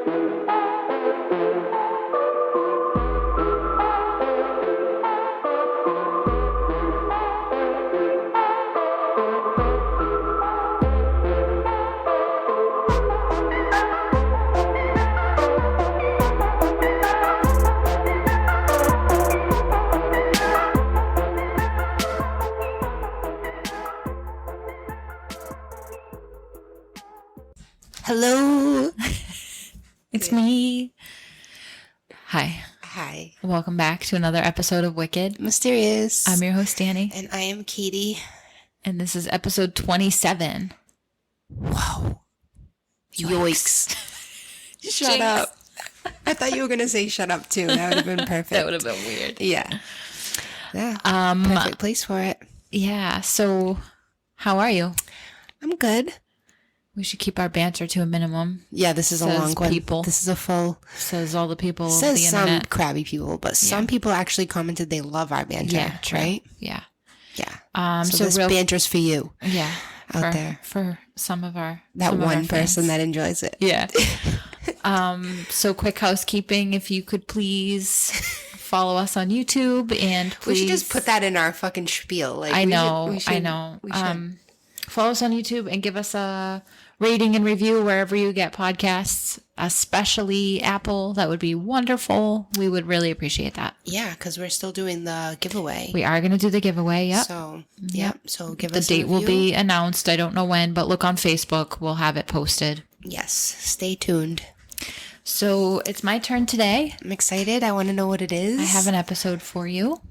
Hello. It's me. Hi. Hi. Welcome back to another episode of Wicked. Mysterious. I'm your host, Danie. And I am Katie. And this is episode 27. Whoa. Yikes. Shut Jinx. up. I thought you were going to say shut up too. That would have been perfect. That would have been weird. Yeah. Yeah. Perfect place for it. Yeah. So, how are you? I'm good. We should keep our banter to a minimum. Yeah, this is a long one. This is a full... Says all the people of the Says some internet. crabby people, but some people actually commented they love our banter. Yeah, true. Right? Yeah. Yeah. So this banter's for you. Yeah. Out there. For some of our... That one person that enjoys it. Yeah. So quick housekeeping, if you could please follow us on YouTube and please... We should just put that in our fucking spiel. Like, I know. We should. Follow us on YouTube and give us a rating and review wherever you get podcasts, especially Apple. That would be wonderful. We would really appreciate that. Yeah, because we're still doing the giveaway. We are going to do the giveaway. Yep. So, So give us the date will be announced. I don't know when, but look on Facebook. We'll have it posted. Yes. Stay tuned. So it's my turn today. I'm excited. I want to know what it is. I have an episode for you.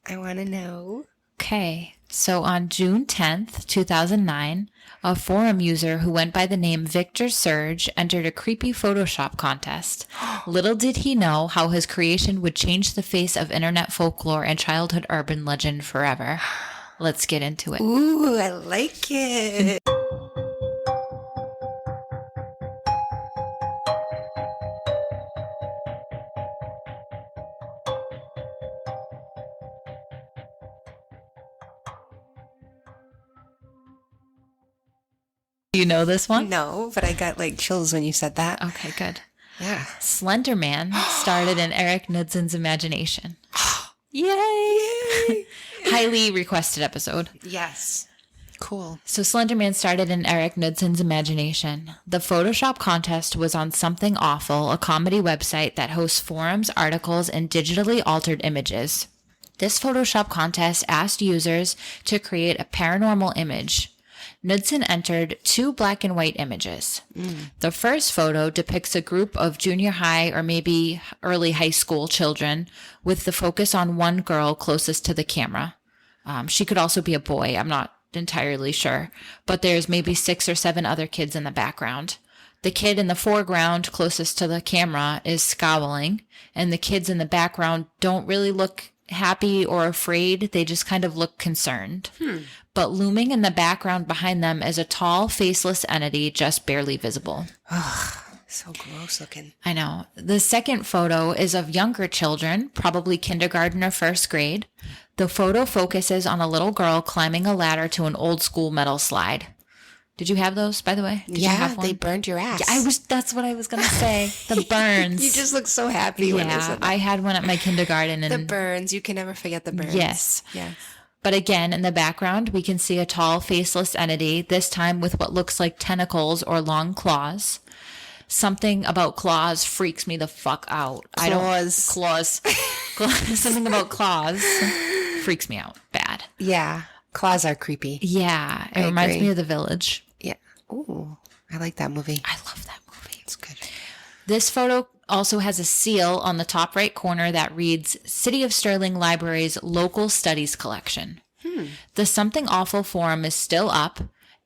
I want to know. Okay. So on June 10th, 2009, a forum user who went by the name Victor Surge entered a creepy Photoshop contest. Little did he know how his creation would change the face of internet folklore and childhood urban legend forever. Let's get into it. Ooh, I like it. Do you know this one? No, but I got like chills when you said that. Okay, good. Yeah. Slenderman started in Eric Knudsen's imagination. Yay! Yay! Highly requested episode. Yes. Cool. So Slenderman started in Eric Knudsen's imagination. The Photoshop contest was on Something Awful, a comedy website that hosts forums, articles, and digitally altered images. This Photoshop contest asked users to create a paranormal image. Knudsen entered 2 black and white images. The first photo depicts a group of junior high or maybe early high school children with the focus on one girl closest to the camera. She could also be a boy. I'm not entirely sure, but there's maybe 6 or 7 other kids in the background. The kid in the foreground closest to the camera is scowling, and the kids in the background don't really look happy or afraid. They just kind of look concerned. But looming in the background behind them is a tall, faceless entity just barely visible. Ugh, so gross looking. I know. The second photo is of younger children, probably kindergarten or first grade. The photo focuses on a little girl climbing a ladder to an old school metal slide. Did you have those, by the way? Did you have one? They burned your ass. Yeah, that's what I was going to say. The burns. You just look so happy when they said that. I had one at my kindergarten. And the burns. You can never forget the burns. Yes. Yes. But again, in the background, we can see a tall, faceless entity, this time with what looks like tentacles or long claws. Something about claws freaks me the fuck out. Claws. Something about claws freaks me out bad. Yeah. Claws are creepy. Yeah. It reminds me of The Village. Yeah. Ooh. I like that movie. I love that movie. It's good. This photo also has a seal on the top right corner that reads City of Sterling Library's Local Studies Collection. The Something Awful forum is still up,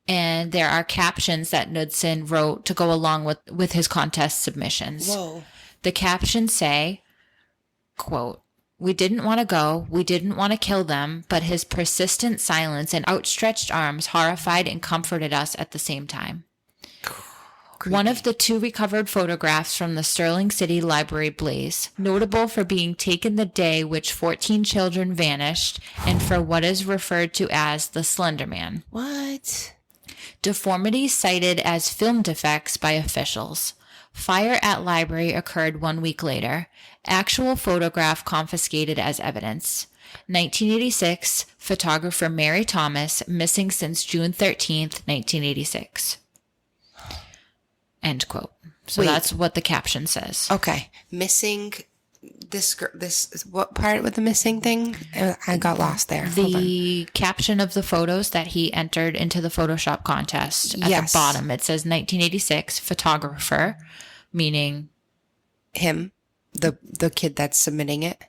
and there are captions that Knudsen wrote to go along with his contest submissions. Whoa. The captions say, quote, "We didn't want to go, we didn't want to kill them, but his persistent silence and outstretched arms horrified and comforted us at the same time." Creepy. One of the 2 recovered photographs from the Sterling City Library blaze, notable for being taken the day which 14 children vanished and for what is referred to as the Slenderman. What? Deformities cited as film defects by officials. Fire at library occurred 1 week later. Actual photograph confiscated as evidence. 1986, photographer Mary Thomas, missing since June 13th, 1986. End quote. So that's what the caption says. Okay. Missing this what part with the missing thing? I got lost there. The caption of the photos that he entered into the Photoshop contest at the bottom, it says 1986 photographer, meaning him, the kid that's submitting it.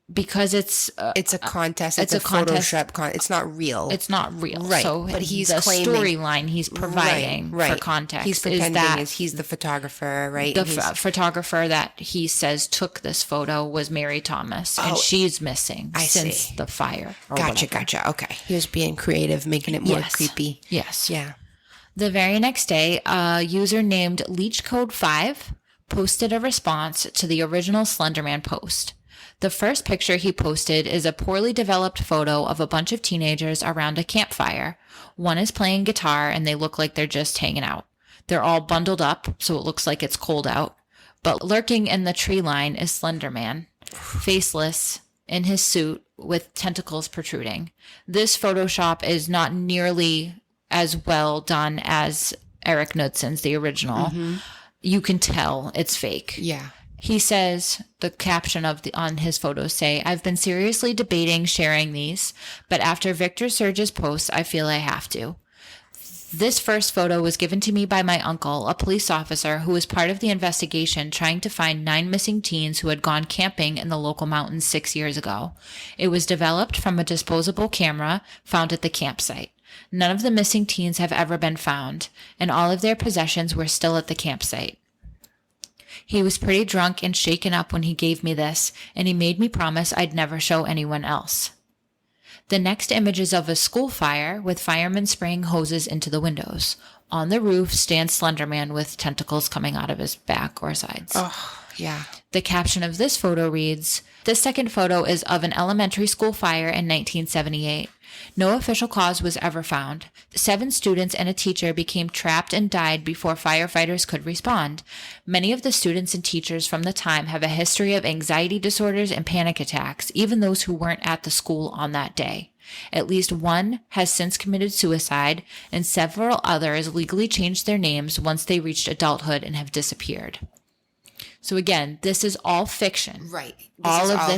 Because it's a contest. It's a contest. Photoshop it's not real. It's not real. Right. So but he's the claiming storyline he's providing for context he's pretending is that he's the photographer, right? The photographer that he says took this photo was Mary Thomas, and she's missing since the fire. Gotcha. Okay. He was being creative, making it more creepy. Yes. Yeah. The very next day, a user named LeechCode5 posted a response to the original Slenderman post. The first picture he posted is a poorly developed photo of a bunch of teenagers around a campfire. One is playing guitar and they look like they're just hanging out. They're all bundled up, so it looks like it's cold out. But lurking in the tree line is Slenderman, faceless, in his suit with tentacles protruding. This Photoshop is not nearly as well done as Eric Knudson's, the original. Mm-hmm. You can tell it's fake. Yeah. He says, the caption on his photos say, "I've been seriously debating sharing these, but after Victor Surge's post, I feel I have to. This first photo was given to me by my uncle, a police officer who was part of the investigation trying to find 9 missing teens who had gone camping in the local mountains 6 years ago. It was developed from a disposable camera found at the campsite. None of the missing teens have ever been found, and all of their possessions were still at the campsite. He was pretty drunk and shaken up when he gave me this, and he made me promise I'd never show anyone else." The next image is of a school fire with firemen spraying hoses into the windows. On the roof stands Slenderman with tentacles coming out of his back or sides. Oh, yeah. The caption of this photo reads, "This second photo is of an elementary school fire in 1978. No official cause was ever found. 7 students and a teacher became trapped and died before firefighters could respond. Many of the students and teachers from the time have a history of anxiety disorders and panic attacks, even those who weren't at the school on that day. At least one has since committed suicide, and several others legally changed their names once they reached adulthood and have disappeared." So again, this is all fiction. Right.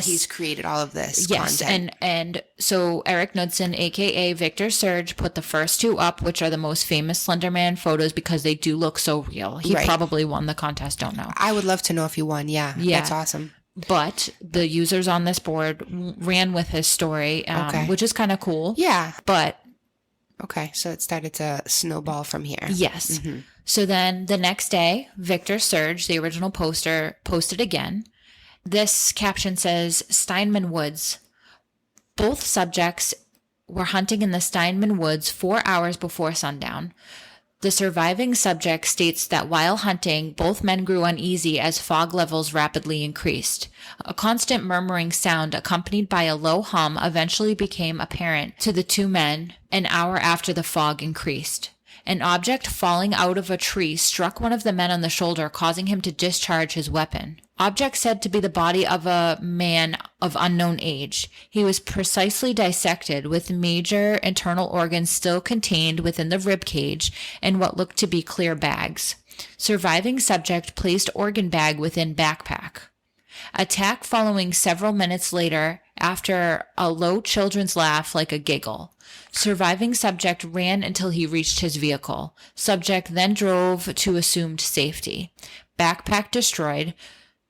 He's created all of this content. And so Eric Knudson, aka Victor Surge, put the first 2 up, which are the most famous Slenderman photos because they do look so real. He probably won the contest, don't know. I would love to know if he won. Yeah. That's awesome. But the users on this board ran with his story, which is kind of cool. Yeah. But okay, so it started to snowball from here. Yes. Mm-hmm. So then the next day, Victor Surge, the original poster, posted again. This caption says, "Steinman Woods. Both subjects were hunting in the Steinman Woods 4 hours before sundown. The surviving subject states that while hunting, both men grew uneasy as fog levels rapidly increased. A constant murmuring sound accompanied by a low hum eventually became apparent to the 2 men an hour after the fog increased. An object falling out of a tree struck one of the men on the shoulder, causing him to discharge his weapon. Object said to be the body of a man of unknown age. He was precisely dissected, with major internal organs still contained within the rib cage and what looked to be clear bags. Surviving subject placed organ bag within backpack. Attack following several minutes later after a low children's laugh like a giggle. Surviving subject ran until he reached his vehicle. Subject then drove to assumed safety. Backpack destroyed.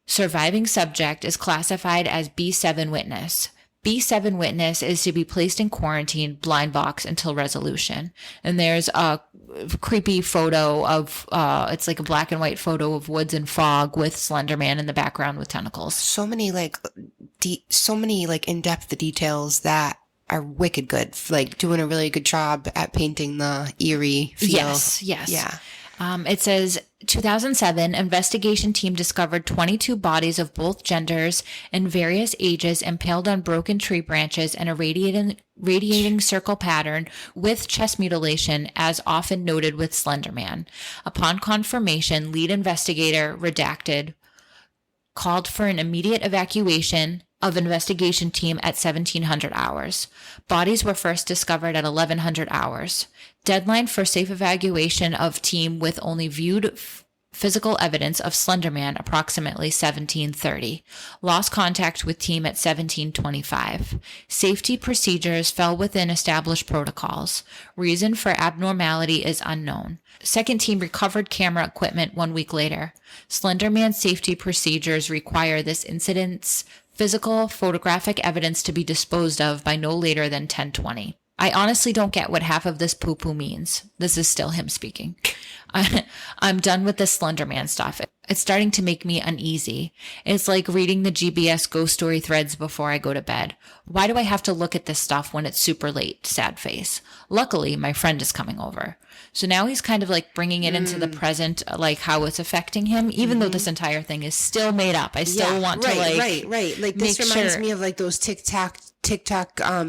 Surviving subject is classified as B7 witness. B7 witness is to be placed in quarantine, blind box until resolution." And there's a creepy photo of, it's like a black and white photo of woods and fog with Slenderman in the background with tentacles. So many in-depth details that are wicked good. Like doing a really good job at painting the eerie feel. Yes. Yeah. It says 2007 investigation team discovered 22 bodies of both genders and various ages impaled on broken tree branches in a radiating circle pattern with chest mutilation, as often noted with Slenderman. Upon confirmation, lead investigator, redacted, called for an immediate evacuation of investigation team at 1700 hours. Bodies were first discovered at 1100 hours. Deadline for safe evacuation of team with only viewed physical evidence of Slenderman approximately 1730. Lost contact with team at 1725. Safety procedures fell within established protocols. Reason for abnormality is unknown. Second team recovered camera equipment 1 week later. Slenderman safety procedures require this incident's physical photographic evidence to be disposed of by no later than 10:20. I honestly don't get what half of this poo-poo means. This is still him speaking. I'm done with the Slenderman stuff. It's starting to make me uneasy. It's like reading the GBS ghost story threads before I go to bed. Why do I have to look at this stuff when it's super late? Sad face. Luckily, my friend is coming over. So now he's kind of like bringing it into the present, like how it's affecting him, even though this entire thing is still made up. I still want to right. Like this reminds me of like those TikTok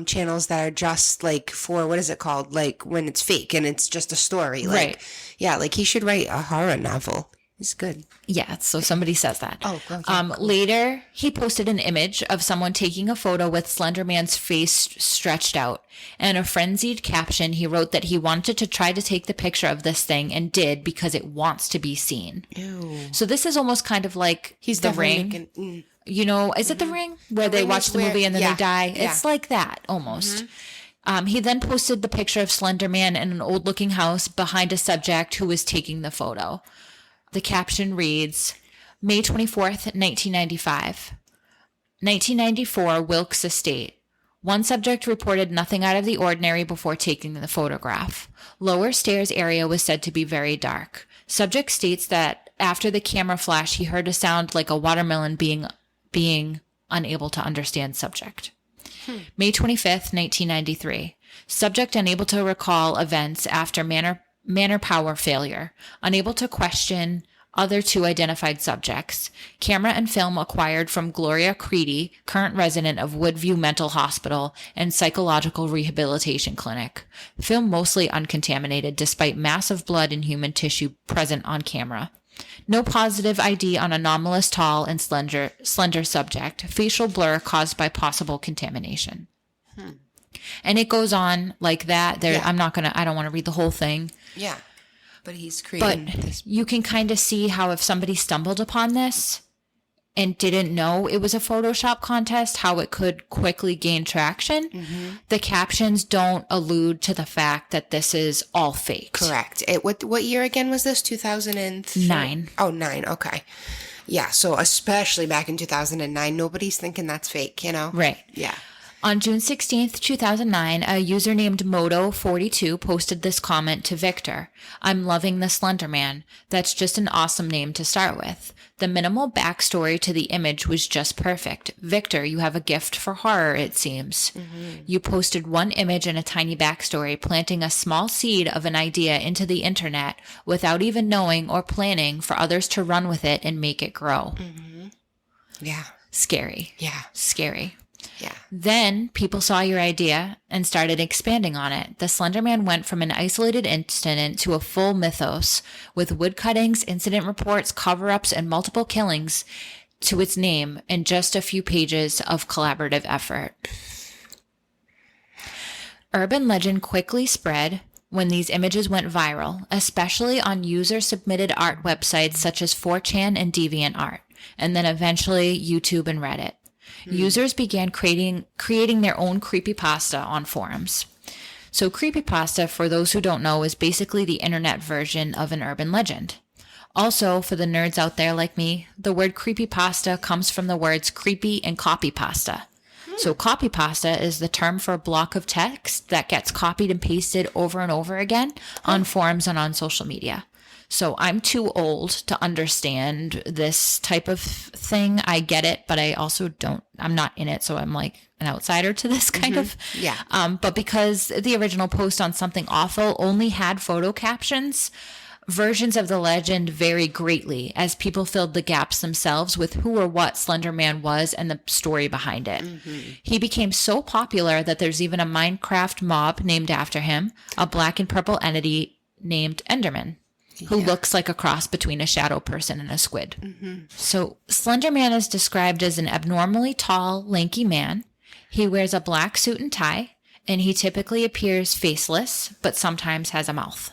channels that are just like for, what is it called? Like when it's fake and it's just a story. Like, right. Yeah, like he should write a horror novel. It's good. Yeah, so somebody says that. Oh, okay. Cool. Later, he posted an image of someone taking a photo with Slenderman's face stretched out. And a frenzied caption, he wrote that he wanted to try to take the picture of this thing and did because it wants to be seen. Ew. So this is almost kind of like He's The Ring. You know, is it The Ring? Where they watch the movie and then they die? Yeah. It's like that, almost. He then posted the picture of Slenderman in an old-looking house behind a subject who was taking the photo. The caption reads, May 24th, 1995. 1994, Wilkes Estate. One subject reported nothing out of the ordinary before taking the photograph. Lower stairs area was said to be very dark. Subject states that after the camera flash, he heard a sound like a watermelon being unable to understand subject. May 25th, 1993. Subject unable to recall events after manor power failure. Unable to question other two identified subjects. Camera and film acquired from Gloria Creedy, current resident of Woodview Mental Hospital and Psychological Rehabilitation Clinic. Film mostly uncontaminated despite massive blood and human tissue present on camera. No positive ID on anomalous tall and slender subject. Facial blur caused by possible contamination. And it goes on like that. I don't want to read the whole thing. Yeah. But he's creating this. You can kind of see how if somebody stumbled upon this and didn't know it was a Photoshop contest, how it could quickly gain traction. The captions don't allude to the fact that this is all fake. Correct. What year again was this? 2009. Oh, 9. Okay. Yeah. So especially back in 2009, nobody's thinking that's fake, you know? Right. Yeah. On June 16th, 2009, a user named Moto42 posted this comment to Victor. I'm loving the Slenderman. That's just an awesome name to start with. The minimal backstory to the image was just perfect. Victor, you have a gift for horror, it seems. You posted one image and a tiny backstory, planting a small seed of an idea into the internet without even knowing or planning for others to run with it and make it grow. Yeah. Scary. Yeah. Scary. Yeah. Then people saw your idea and started expanding on it. The Slenderman went from an isolated incident to a full mythos with woodcuttings, incident reports, cover-ups, and multiple killings to its name in just a few pages of collaborative effort. Urban legend quickly spread when these images went viral, especially on user-submitted art websites such as 4chan and DeviantArt, and then eventually YouTube and Reddit. Users began creating their own creepypasta on forums. So creepypasta, for those who don't know, is basically the internet version of an urban legend. Also, for the nerds out there like me, the word creepypasta comes from the words creepy and copypasta. So copypasta is the term for a block of text that gets copied and pasted over and over again on forums and on social media. So I'm too old to understand this type of thing. I get it, but I also I'm not in it. So I'm like an outsider to this kind of. Yeah. But because the original post on Something Awful only had photo captions, Versions of the legend vary greatly as people filled the gaps themselves with who or what Slenderman was and the story behind it. Mm-hmm. He became so popular that there's even a Minecraft mob named after him, a black and purple entity named Enderman, who looks like a cross between a shadow person and a squid. Mm-hmm. So Slenderman is described as an abnormally tall, lanky man. He wears a black suit and tie, and he typically appears faceless, but sometimes has a mouth.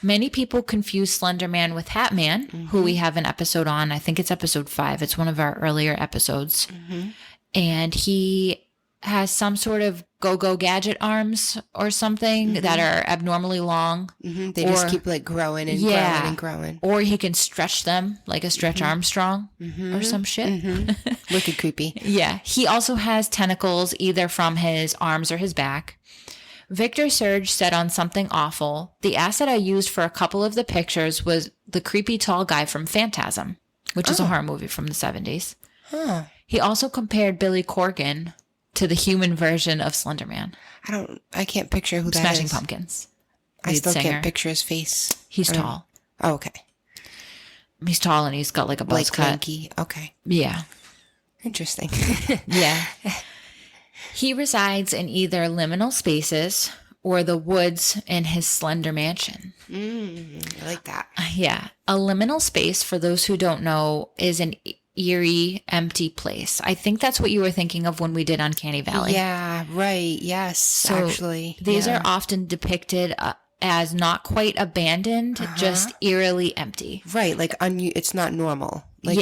Many people confuse Slenderman with Hatman, who we have an episode on. I think it's episode 5. It's one of our earlier episodes. Mm-hmm. And he has some sort of go-go gadget arms or something that are abnormally long. Mm-hmm. They just keep like growing and growing and growing. Or he can stretch them like a Stretch Armstrong or some shit. Mm-hmm. Wicked creepy. Yeah. He also has tentacles either from his arms or his back. Victor Surge said on Something Awful, the asset I used for a couple of the pictures was the creepy tall guy from Phantasm, which is a horror movie from the 70s. Huh. He also compared Billy Corgan to the human version of Slenderman. I can't picture who that Smashing is. Pumpkins. I still can't picture his face. He's tall. Oh, okay. He's tall and he's got like a buzz cut. Lanky. Okay. Yeah. Interesting. Yeah. He resides in either liminal spaces or the woods in his slender mansion. I like that. Yeah. A liminal space, for those who don't know, is an eerie, empty place. I think that's what you were thinking of when we did Uncanny Valley. Yeah, right. Yes, so actually. These are often depicted as not quite abandoned, just eerily empty. Right, like it's not normal. Like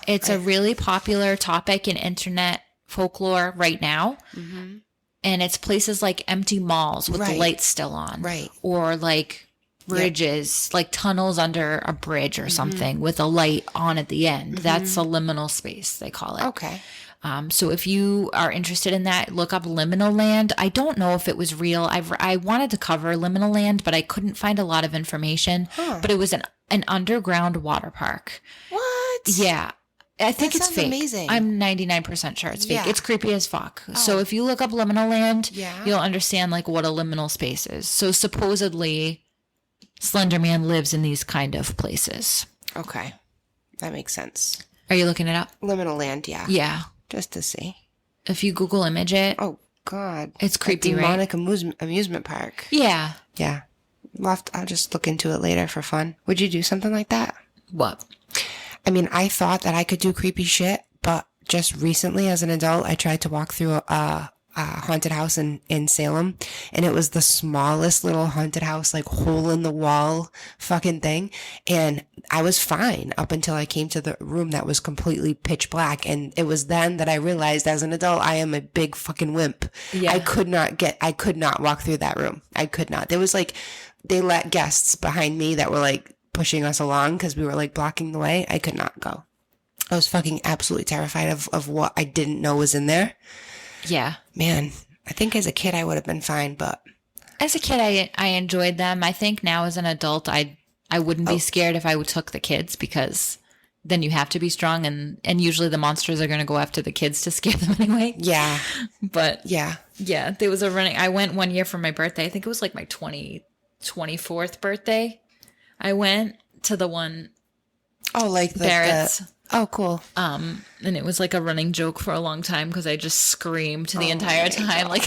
It's a really popular topic in internet folklore right now. Mm-hmm. And it's places like empty malls with the lights still on. Right. Or like bridges, like tunnels under a bridge or something with a light on at the end. That's a liminal space, they call it. Okay. So if you are interested in that, look up liminal land. I don't know if it was real. I wanted to cover liminal land, but I couldn't find a lot of information. Huh. But it was an underground water park. What? Yeah. I think it's fake. Amazing. I'm 99% sure it's fake. Yeah. It's creepy as fuck. Oh. So if you look up liminal land, you'll understand like what a liminal space is. So supposedly Slenderman lives in these kind of places. Okay. That makes sense. Are you looking it up? Liminal land, yeah. Yeah. Just to see. If you Google image it. Oh, God. It's creepy, demonic amusement park. Yeah. Yeah. I'll just look into it later for fun. Would you do something like that? What? I mean, I thought that I could do creepy shit, but just recently as an adult, I tried to walk through a haunted house in Salem, and it was the smallest little haunted house, like hole in the wall fucking thing. And I was fine up until I came to the room that was completely pitch black. And it was then that I realized as an adult, I am a big fucking wimp. Yeah. I could not walk through that room. I could not. There was like, they let guests behind me that were like pushing us along because we were like blocking the way. I could not go. I was fucking absolutely terrified of what I didn't know was in there. Yeah. Man, I think as a kid I would have been fine, but as a kid I enjoyed them. I think now as an adult I wouldn't be scared if I took the kids, because then you have to be strong, and usually the monsters are going to go after the kids to scare them anyway. Yeah. But yeah, there was I went one year for my birthday. I think it was like my 24th birthday. I went to the one. Oh, like the Barrett's. Oh, cool. And it was like a running joke for a long time because I just screamed the entire time. Like,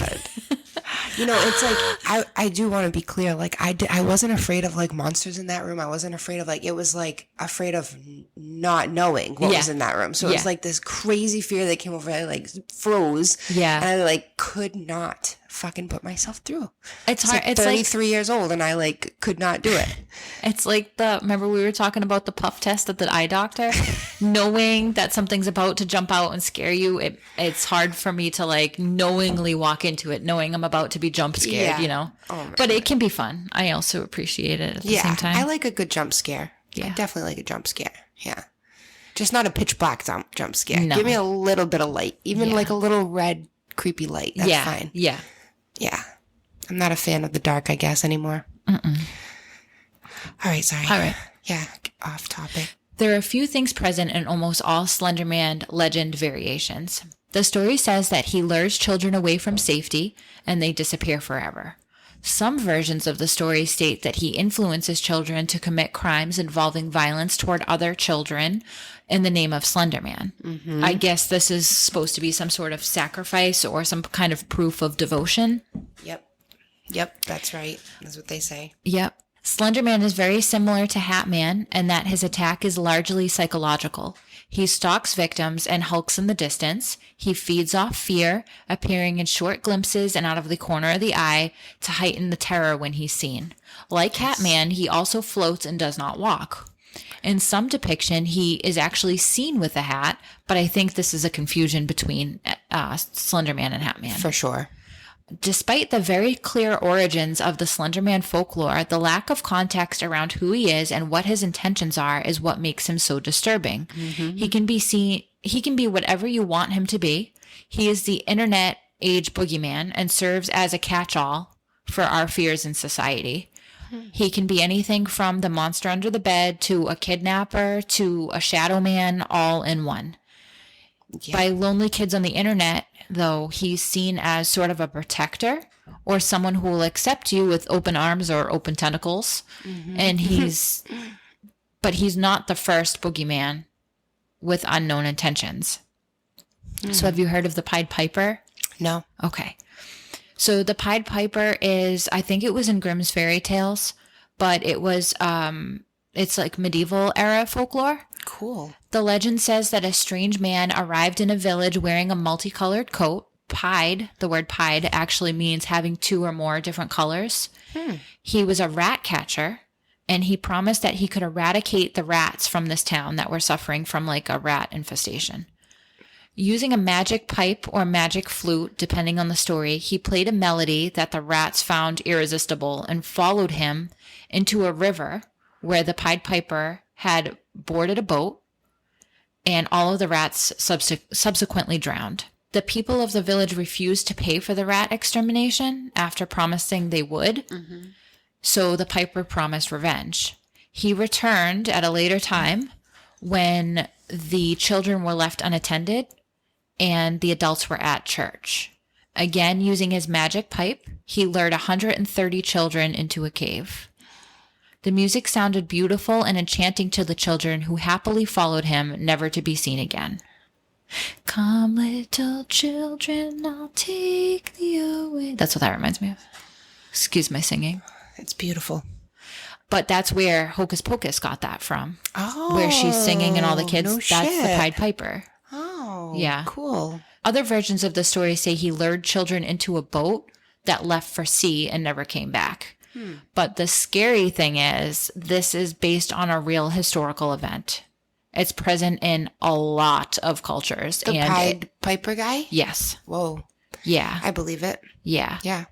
you know, it's like, I do want to be clear. Like I wasn't afraid of like monsters in that room. I wasn't afraid of like, it was like afraid of not knowing what was in that room. So it was like this crazy fear that came over. I like froze. Yeah. And I like could not fucking put myself through. It's hard. Like it's 33 years old and I like could not do it. It's like remember we were talking about the puff test at the eye doctor? Knowing that something's about to jump out and scare you, it's hard for me to like knowingly walk into it, knowing I'm about to be jump scared, you know? But it can be fun. I also appreciate it at the same time. I like a good jump scare. Yeah. I definitely like a jump scare. Yeah. Just not a pitch black jump scare. No. Give me a little bit of light. Even like a little red creepy light. That's fine. Yeah. Yeah. I'm not a fan of the dark, I guess, anymore. Mm-mm. All right, sorry. All right. Yeah, off topic. There are a few things present in almost all Slenderman legend variations. The story says that he lures children away from safety and they disappear forever. Some versions of the story state that he influences children to commit crimes involving violence toward other children in the name of Slenderman. Mm-hmm. I guess this is supposed to be some sort of sacrifice or some kind of proof of devotion. Yep, that's right. That's what they say. Yep. Slenderman is very similar to Hatman in that his attack is largely psychological. He stalks victims and hulks in the distance. He feeds off fear, appearing in short glimpses and out of the corner of the eye to heighten the terror when he's seen. Like Hatman, he also floats and does not walk. In some depiction, he is actually seen with a hat, but I think this is a confusion between Slenderman and Hatman. For sure. Despite the very clear origins of the Slenderman folklore, the lack of context around who he is and what his intentions are is what makes him so disturbing. Mm-hmm. He can be whatever you want him to be. He is the internet age boogeyman and serves as a catch-all for our fears in society. Mm-hmm. He can be anything from the monster under the bed to a kidnapper to a shadow man, all in one. Yeah. By lonely kids on the internet, though, he's seen as sort of a protector or someone who will accept you with open arms or open tentacles. Mm-hmm. And but he's not the first boogeyman with unknown intentions. Mm. So have you heard of the Pied Piper? No. Okay. So the Pied Piper is, I think it was in Grimm's fairy tales, but it was, it's like medieval era folklore. Cool. The legend says that a strange man arrived in a village wearing a multicolored coat. Pied, the word pied actually means having two or more different colors. He was a rat catcher, and he promised that he could eradicate the rats from this town that were suffering from like a rat infestation. Using a magic pipe or magic flute, depending on the story, he played a melody that the rats found irresistible and followed him into a river where the Pied Piper had boarded a boat, and all of the rats subsequently drowned. The people of the village refused to pay for the rat extermination after promising they would, so the Piper promised revenge. He returned at a later time when the children were left unattended and the adults were at church. Again, using his magic pipe, he lured 130 children into a cave. The music sounded beautiful and enchanting to the children who happily followed him, never to be seen again. Come, little children, I'll take thee away. That's what that reminds me of. Excuse my singing. It's beautiful. But that's where Hocus Pocus got that from. Oh. Where she's singing and all the kids. No That's shit. the Pied Piper. Oh. Yeah. Cool. Other versions of the story say he lured children into a boat that left for sea and never came back. But the scary thing is, this is based on a real historical event. It's present in a lot of cultures. The Pied Piper guy? Yes. Whoa. Yeah. I believe it. Yeah. Yeah.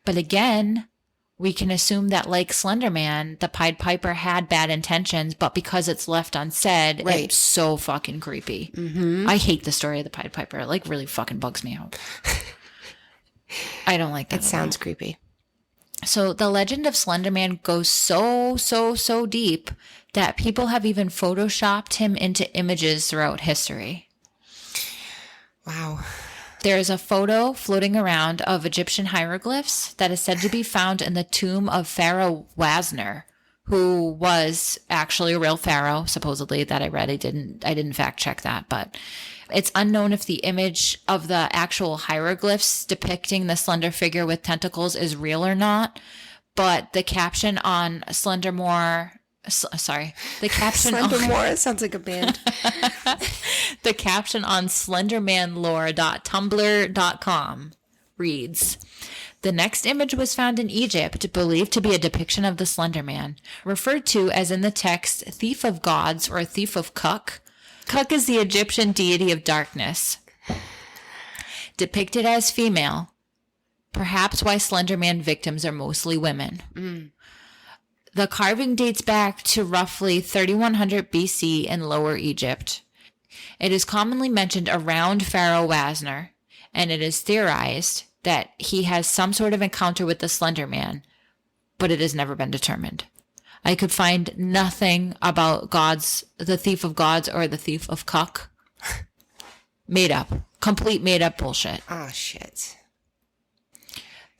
But again, we can assume that like Slenderman, the Pied Piper had bad intentions, but because it's left unsaid, right. It's so fucking creepy. Mm-hmm. I hate the story of the Pied Piper. It like really fucking bugs me out. I don't like that. It sounds creepy. So the legend of Slenderman goes so deep that people have even photoshopped him into images throughout history. Wow. There is a photo floating around of Egyptian hieroglyphs that is said to be found in the tomb of Pharaoh Wasner, who was actually a real pharaoh, supposedly, that I read. I didn't fact check that, but it's unknown if the image of the actual hieroglyphs depicting the slender figure with tentacles is real or not. But the caption on Slendermore, the caption Slendermore, it sounds like a band. The caption on slendermanlore.tumblr.com reads, "The next image was found in Egypt, believed to be a depiction of the Slender Man, referred to as in the text thief of gods or thief of Kuk. Kuk is the Egyptian deity of darkness, depicted as female, perhaps why Slenderman victims are mostly women. The carving dates back to roughly 3100 BC in Lower Egypt. It is commonly mentioned around Pharaoh Wasner, and it is theorized that he has some sort of encounter with the Slender Man, but it has never been determined. I could find nothing about gods, the thief of gods or the thief of Kuk. Made up. Complete made up bullshit. Oh, shit.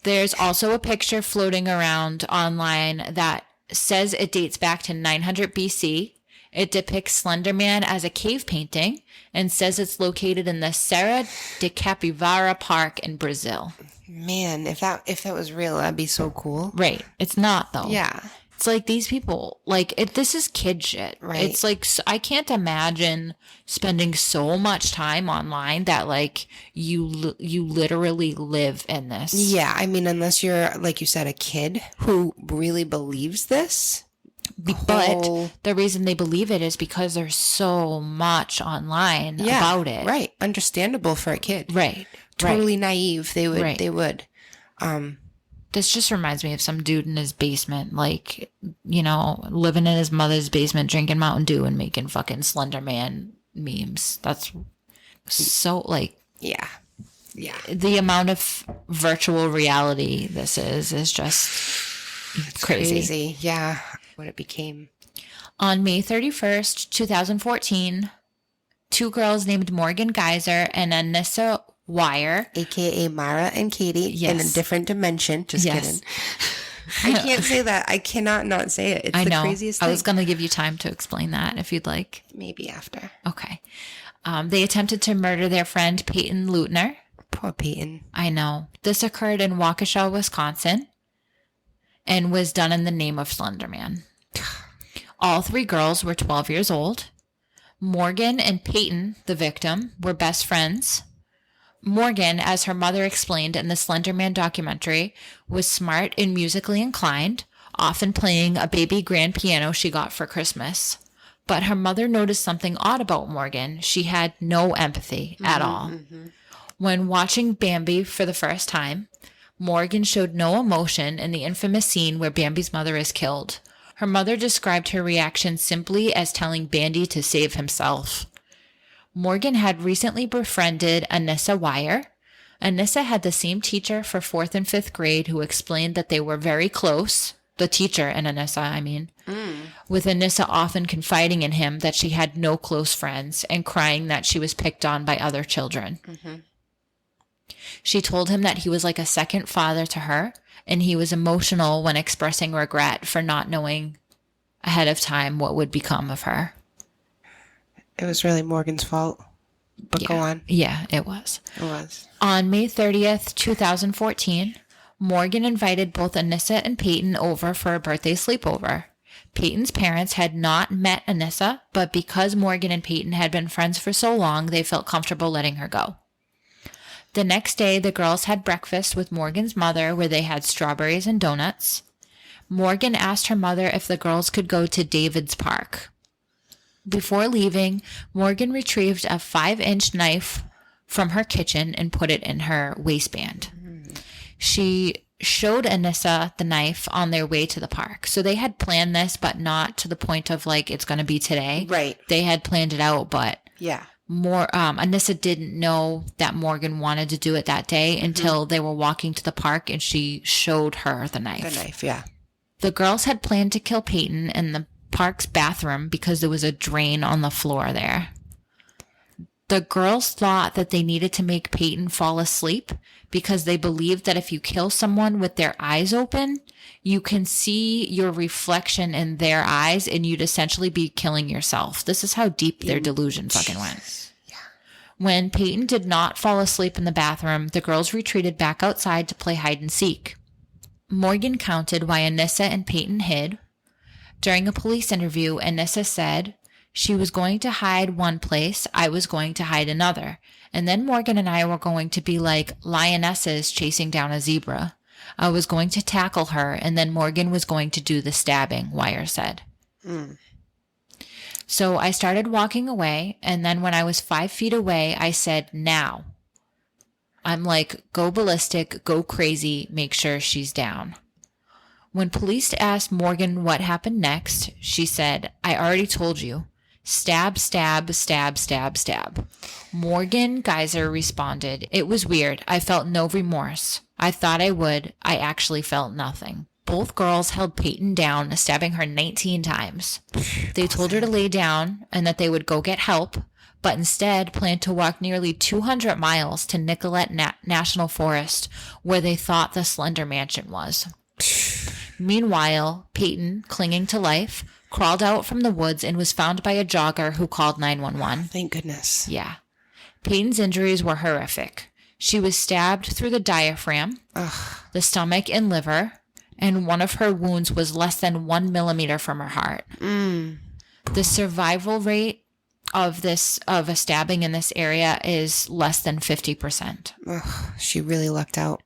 There's also a picture floating around online that says it dates back to 900 BC. It depicts Slenderman as a cave painting and says it's located in the Serra de Capivara Park in Brazil. Man, if that was real, that'd be so cool. Right. It's not, though. Yeah. It's like these people, like, this is kid shit. Right. It's like, I can't imagine spending so much time online that, like, you literally live in this. Yeah, I mean, unless you're, like you said, a kid who really believes this. But the reason they believe it is because there's so much online about it. Right. Understandable for a kid. Right. Totally naive. They would. This just reminds me of some dude in his basement, like, you know, living in his mother's basement, drinking Mountain Dew and making fucking Slenderman memes. That's so, like... Yeah. Yeah. The amount of virtual reality this is just crazy. Yeah. What it became. On May 31st, 2014, two girls named Morgan Geyser and Anissa Wire, AKA Mara and Katie, in a different dimension. Just kidding. I can't say that. I cannot not say it. It's the craziest thing. I was going to give you time to explain that if you'd like. Maybe after. Okay. They attempted to murder their friend Peyton Leutner. Poor Peyton. I know. This occurred in Waukesha, Wisconsin, and was done in the name of Slenderman. All three girls were 12 years old. Morgan and Peyton, the victim, were best friends. Morgan, as her mother explained in the Slenderman documentary, was smart and musically inclined, often playing a baby grand piano she got for Christmas. But her mother noticed something odd about Morgan. She had no empathy at all. Mm-hmm. When watching Bambi for the first time, Morgan showed no emotion in the infamous scene where Bambi's mother is killed. Her mother described her reaction simply as telling Bambi to save himself. Morgan had recently befriended Anissa Wire. Anissa had the same teacher for 4th and 5th grade who explained that they were very close. The teacher and Anissa, I mean. With Anissa often confiding in him that she had no close friends and crying that she was picked on by other children. Mm-hmm. She told him that he was like a second father to her, and he was emotional when expressing regret for not knowing ahead of time what would become of her. It was really Morgan's fault. But go on. Yeah, it was. It was. On May 30th, 2014, Morgan invited both Anissa and Peyton over for a birthday sleepover. Peyton's parents had not met Anissa, but because Morgan and Peyton had been friends for so long, they felt comfortable letting her go. The next day, the girls had breakfast with Morgan's mother where they had strawberries and donuts. Morgan asked her mother if the girls could go to David's Park. Before leaving, Morgan retrieved a 5-inch knife from her kitchen and put it in her waistband. She showed Anissa the knife on their way to the park. So they had planned this, but not to the point of like, it's going to be today. Right. They had planned it out, but yeah. Anissa didn't know that Morgan wanted to do it that day until they were walking to the park and she showed her the knife. The knife, yeah. The girls had planned to kill Peyton in the park's bathroom because there was a drain on the floor there. The girls thought that they needed to make Peyton fall asleep because they believed that if you kill someone with their eyes open, you can see your reflection in their eyes and you'd essentially be killing yourself. This is how deep their delusion fucking went. Yeah. When Peyton did not fall asleep in the bathroom, the girls retreated back outside to play hide and seek. Morgan counted why Anissa and Peyton hid. During a police interview, Anissa said, she was going to hide one place, I was going to hide another. And then Morgan and I were going to be like lionesses chasing down a zebra. I was going to tackle her, and then Morgan was going to do the stabbing, Wire said. So I started walking away, and then when I was 5 feet away, I said, now. I'm like, go ballistic, go crazy, make sure she's down. When police asked Morgan what happened next, she said, I already told you. Stab, stab, stab, stab, stab. Morgan Geyser responded, it was weird. I felt no remorse. I thought I would. I actually felt nothing. Both girls held Peyton down, stabbing her 19 times. They told her to lay down and that they would go get help, but instead planned to walk nearly 200 miles to Nicollet National Forest, where they thought the Slender Mansion was. Meanwhile, Peyton, clinging to life, crawled out from the woods and was found by a jogger who called 911. Thank goodness. Yeah. Peyton's injuries were horrific. She was stabbed through the diaphragm, the stomach, and liver, and one of her wounds was less than 1 millimeter from her heart. The survival rate of a stabbing in this area is less than 50%. She really lucked out.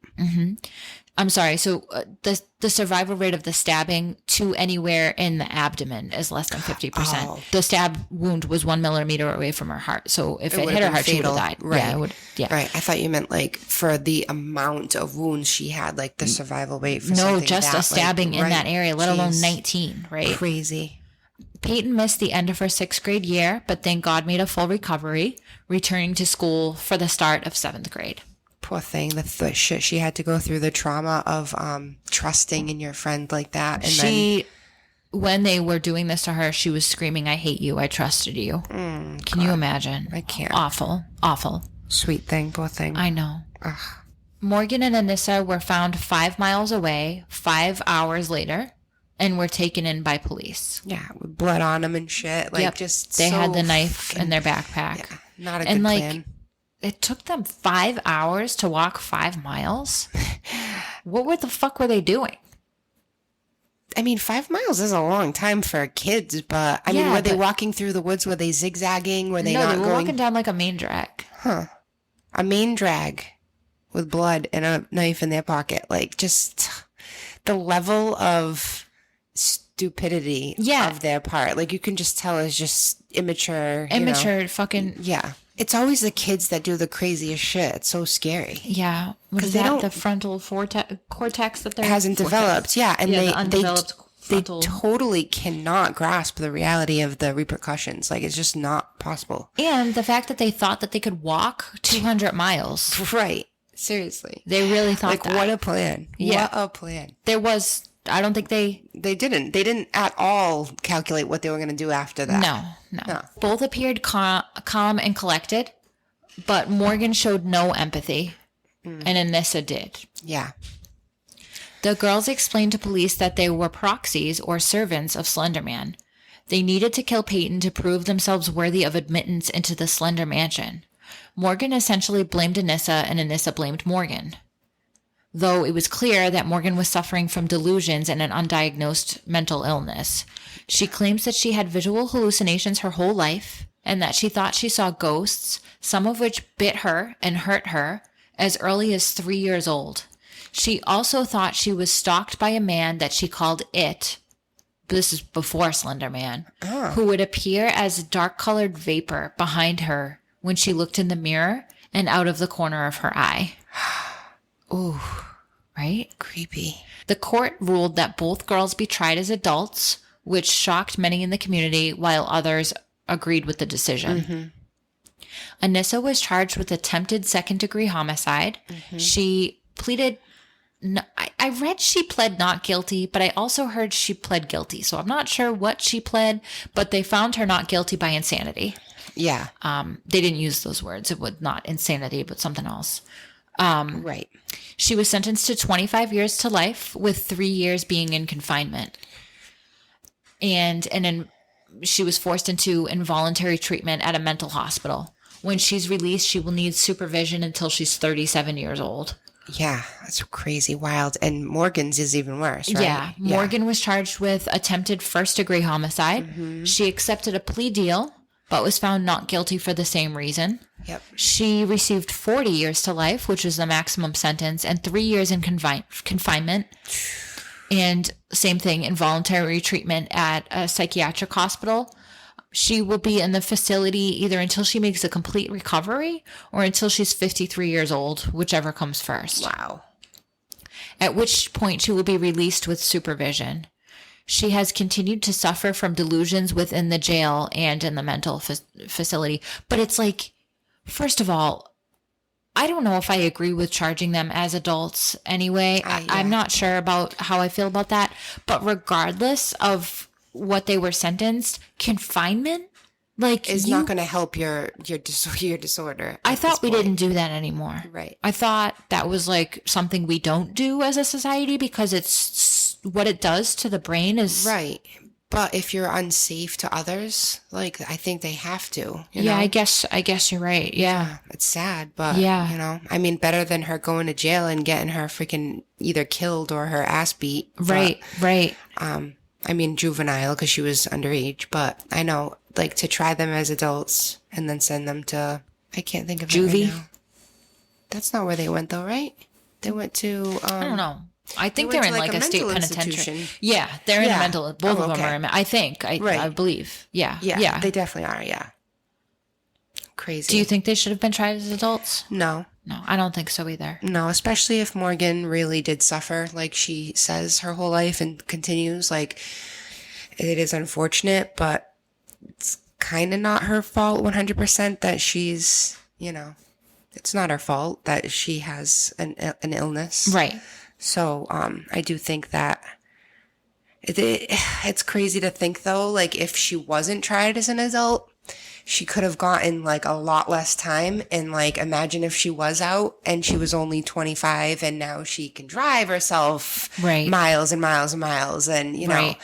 I'm sorry. So the survival rate of the stabbing to anywhere in the abdomen is less than 50%. Oh. The stab wound was 1 millimeter away from her heart. So if it hit her heart, she would have died. Right. Yeah, it would, yeah. Right. I thought you meant like for the amount of wounds she had, like the survival rate for No, something just that, a stabbing like, in right. that area, let alone Jeez. 19, right? Crazy. Peyton missed the end of her 6th grade year, but thank God made a full recovery, returning to school for the start of 7th grade. Poor thing. The shit she had to go through, the trauma of trusting in your friend like that. And When they were doing this to her, she was screaming, "I hate you. I trusted you." Can you imagine? I can't. Awful. Awful. Sweet thing. Poor thing. I know. Morgan and Anissa were found 5 miles away 5 hours later and were taken in by police. Yeah, with blood on them and shit. Like, just they so had the knife fucking- in their backpack. Yeah, not a And, good like, plan. It took them 5 hours to walk 5 miles. What the fuck were they doing? I mean, 5 miles is a long time for kids, but I mean, Yeah, were they but- walking through the woods? Were they zigzagging? Were they No, not they were going? walking down like a main drag. A main drag with blood and a knife in their pocket. Like, just the level of stupidity of their part. Like, you can just tell it's just immature. Fucking. Yeah. It's always the kids that do the craziest shit. It's so scary. Yeah. What is they that? don't- The frontal cortex that they're. Hasn't developed. Yeah. And Yeah, they the undeveloped they frontal. totally cannot grasp the reality of the repercussions. Like, it's just not possible. And the fact that they thought that they could walk 200 miles. Right. Seriously. They really thought Like, that. what a plan. Yeah. What a plan. There was. I don't think they. They didn't at all calculate what they were going to do after that. No. Both appeared calm and collected, but Morgan showed no empathy, and Anissa did. Yeah. The girls explained to police that they were proxies or servants of Slenderman. They needed to kill Peyton to prove themselves worthy of admittance into the Slender Mansion. Morgan essentially blamed Anissa, and Anissa blamed Morgan. Though it was clear that Morgan was suffering from delusions and an undiagnosed mental illness. She claims that she had visual hallucinations her whole life, and that she thought she saw ghosts, some of which bit her and hurt her, as early as 3 years old. She also thought she was stalked by a man that she called It, this is before Slender Man, who would appear as a dark-colored vapor behind her when she looked in the mirror and out of the corner of her eye. Ooh, right? Creepy. The court ruled that both girls be tried as adults, which shocked many in the community, while others agreed with the decision. Anissa was charged with attempted second-degree homicide. She pleaded... I read she pled not guilty, but I also heard she pled guilty. So I'm not sure what she pled, but they found her not guilty by insanity. Yeah. They didn't use those words. It was not insanity, but something else. Right. She was sentenced to 25 years to life, with 3 years being in confinement. And then she was forced into involuntary treatment at a mental hospital. When she's released, she will need supervision until she's 37 years old. Yeah, that's crazy, wild. And Morgan's is even worse, right? Yeah. Morgan was charged with attempted first-degree homicide. She accepted a plea deal, but was found not guilty for the same reason. Yep. She received 40 years to life, which is the maximum sentence, and 3 years in confinement. And same thing, involuntary treatment at a psychiatric hospital. She will be in the facility either until she makes a complete recovery or until she's 53 years old, whichever comes first. Wow. At which point she will be released with supervision. She has continued to suffer from delusions within the jail and in the mental facility. But it's like, first of all, I don't know if I agree with charging them as adults anyway. I'm not sure about how I feel about that. But regardless of what they were sentenced, confinement Like, is not going to help your disorder. I at thought this we point. didn't do that anymore. Right. I thought that was like something we don't do as a society because it's what it does to the brain is. Right. But if you're unsafe to others, like, I think they have to, you Yeah, know? I guess you're right. Yeah. It's sad, but, Yeah. you know, I mean, better than her going to jail and getting her freaking either killed or her ass beat. Right. Right. I mean, juvenile because she was underage, but I know, like, to try them as adults and then send them to, I can't think of it right Juvie? now. That's not where they went, though, right? They went to, I don't know. I think went they're to, in like, like a a state mental penitentiary. institution. Yeah, they're in a Yeah. mental. Both Oh, of them okay. are. I think. I Right. believe. Yeah. yeah, Yeah. they definitely are, yeah. Crazy. Do you think they should have been tried as adults? No. No, I don't think so either. No, especially if Morgan really did suffer, like she says, her whole life and continues. Like, it is unfortunate, but it's kind of not her fault 100% that she's, you know, it's not her fault that she has an illness. Right. So, I do think that it's crazy to think, though, like, if she wasn't tried as an adult, she could have gotten, like, a lot less time. And, like, imagine if she was out and she was only 25 and now she can drive herself Right. miles and miles and miles. And, you know, Right.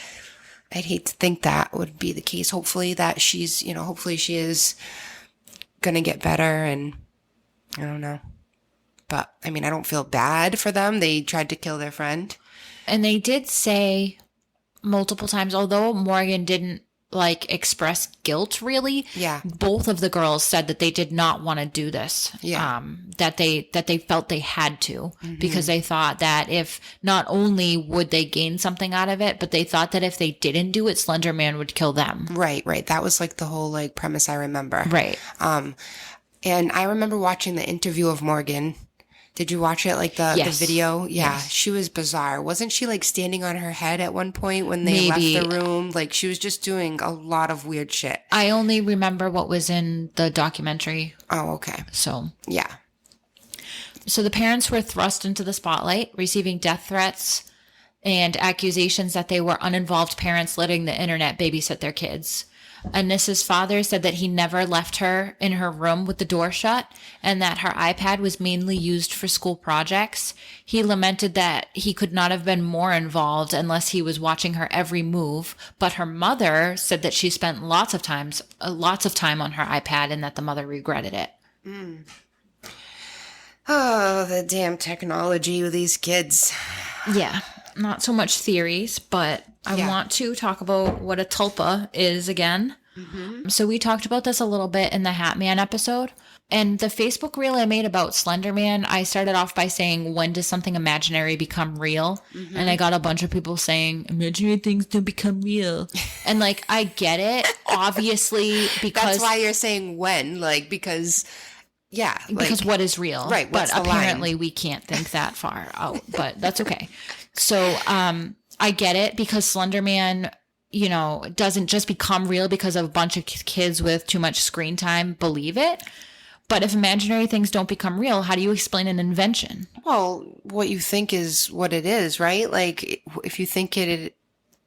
I'd hate to think that would be the case. Hopefully that she's, you know, hopefully she is going to get better. And I don't know. But, I mean, I don't feel bad for them. They tried to kill their friend. And they did say multiple times, although Morgan didn't like express guilt really. Yeah. Both of the girls said that they did not want to do this. Yeah. That they felt they had to because they thought that if not only would they gain something out of it, but they thought that if they didn't do it, Slenderman would kill them. Right. That was like the whole like premise I remember. Right. And I remember watching the interview of Morgan. Did you watch it? Like the Yes. video? Yeah. Yes. She was bizarre. Wasn't she like standing on her head at one point when they Maybe. left the room? Like she was just doing a lot of weird shit. I only remember what was in the documentary. Oh, okay. So Yeah. the parents were thrust into the spotlight, receiving death threats and accusations that they were uninvolved parents letting the internet babysit their kids. Anissa's father said that he never left her in her room with the door shut and that her iPad was mainly used for school projects. He lamented that he could not have been more involved unless he was watching her every move. But her mother said that she spent lots of time on her iPad and that the mother regretted it. Oh, the damn technology with these kids. Yeah, not so much theories, but I Yeah. want to talk about what a tulpa is again. So we talked about this a little bit in the Hat Man episode. And the Facebook reel I made about Slenderman, I started off by saying, when does something imaginary become real? And I got a bunch of people saying, imaginary things don't become real. And like, I get it, obviously, because... That's why you're saying when, like, because... Yeah. Like, Because what is real? Right, what's But the line? apparently we can't think that far out, but that's okay. So I get it because Slenderman, you know, doesn't just become real because of a bunch of kids with too much screen time believe it. But if imaginary things don't become real, how do you explain an invention? well, what you think is what it is, right? Like, if you think it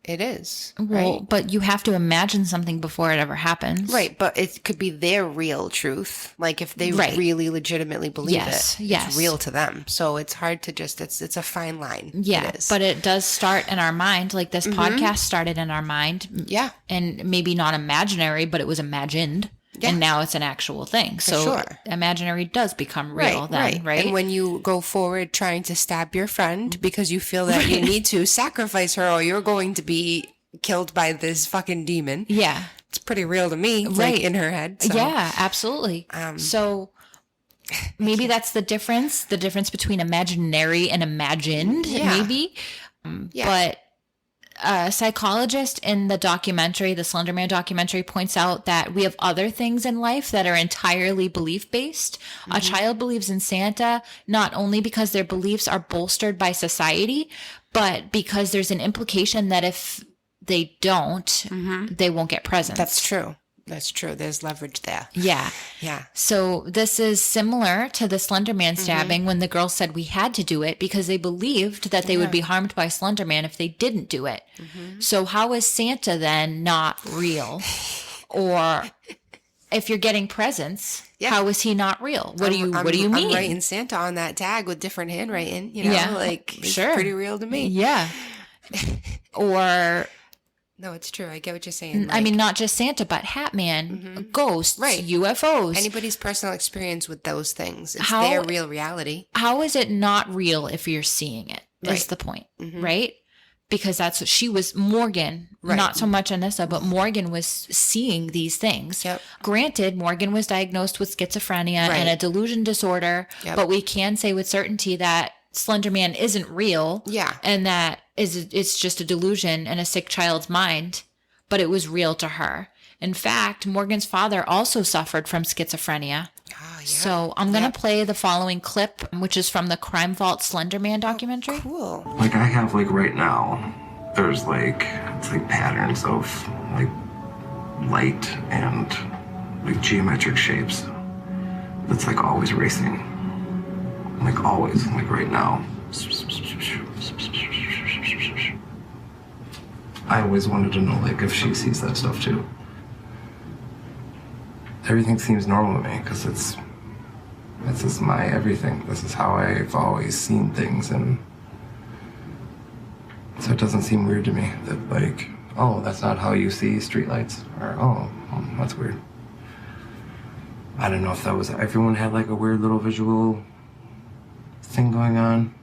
is, Well, right? but you have to imagine something before it ever happens. Right, but it could be their real truth. Like, if they Right. really legitimately believe Yes, it, yes. it's real to them. So it's hard to just, it's a fine line. Yeah, It is. but it does start in our mind. Like this podcast started in our mind. Yeah. And maybe not imaginary, but it was imagined. Yeah. And now it's an actual thing. So sure. imaginary does become real then, right? And when you go forward trying to stab your friend because you feel that you need to sacrifice her or you're going to be killed by this fucking demon. yeah. It's pretty real to me, Right. like in her head. So. Yeah, absolutely. So maybe that's the difference between imaginary and imagined, Yeah. maybe. Yeah. But a psychologist in the documentary, the Slenderman documentary, points out that we have other things in life that are entirely belief-based. A child believes in Santa not only because their beliefs are bolstered by society, but because there's an implication that if they don't, they won't get presents. That's true. That's true. There's leverage there. Yeah. Yeah. So this is similar to the Slenderman stabbing when the girls said we had to do it because they believed that they would be harmed by Slenderman if they didn't do it. So how is Santa then not real? Or if you're getting presents, Yeah. how is he not real? What do you mean? I'm writing Santa on that tag with different handwriting, like it's sure. pretty real to me. Yeah. Or no, it's true. I get what you're saying. I mean, not just Santa, but Hat Man, ghosts, UFOs. Anybody's personal experience with those things. It's their real reality. How is it not real if you're seeing it? Is the point, right? Because that's what she was, Morgan, not so much Anissa, but Morgan was seeing these things. Yep. Granted, Morgan was diagnosed with schizophrenia and a delusion disorder, but we can say with certainty that Slenderman isn't real. Yeah. And that it's just a delusion in a sick child's mind, but it was real to her. In fact, Morgan's father also suffered from schizophrenia. Oh, yeah. So I'm going to play the following clip, which is from the Crime Vault Slenderman documentary. Cool. Like I have like right now, there's like, it's like patterns of like light and like geometric shapes. That's like always racing. Like always, like right now. I always wanted to know like if she sees that stuff too. Everything seems normal to me because this is my everything. This is how I've always seen things, and so it doesn't seem weird to me that like, oh, that's not how you see streetlights, or oh, that's weird. I don't know if that was, everyone had like a weird little visual thing going on.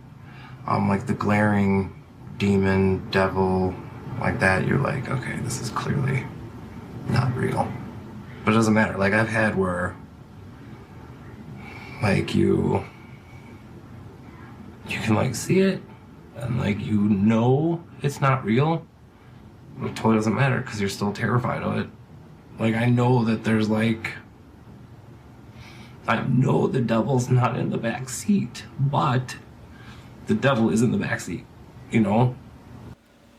Like the glaring demon, devil, like that, you're like, okay, this is clearly not real. But it doesn't matter. Like I've had where like you can like see it and like it's not real. It totally doesn't matter because you're still terrified of it. Like I know that there's like, I know the devil's not in the back seat, but the devil is in the back seat,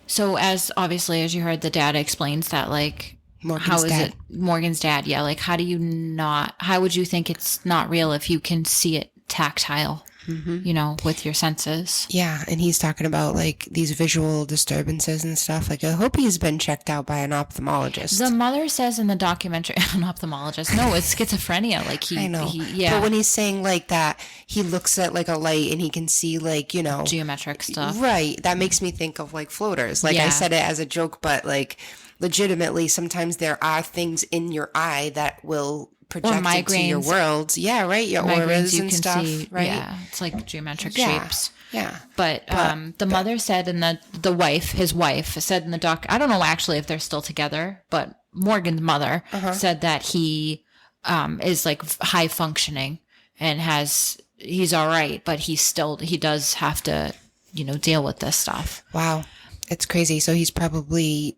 So as you heard, the dad explains that like, Morgan's dad? Yeah. Like, how would you think it's not real if you can see it tactile, with your senses? Yeah. And he's talking about like these visual disturbances and stuff. Like, I hope he's been checked out by an ophthalmologist. The mother says in the documentary, an ophthalmologist, no, it's schizophrenia. Like I know. Yeah. But when he's saying like that, he looks at like a light and he can see like, geometric stuff. Right. That makes me think of like floaters. Like I said it as a joke, but like legitimately, sometimes there are things in your eye that will project into your world. Yeah, right. Your auras and stuff. See, right. Yeah, it's like geometric shapes. Yeah. But the mother said, and his wife said in the doc, I don't know actually if they're still together, but Morgan's mother said that he is like high functioning and he's all right, but he does have to, deal with this stuff. Wow. It's crazy. So he's probably,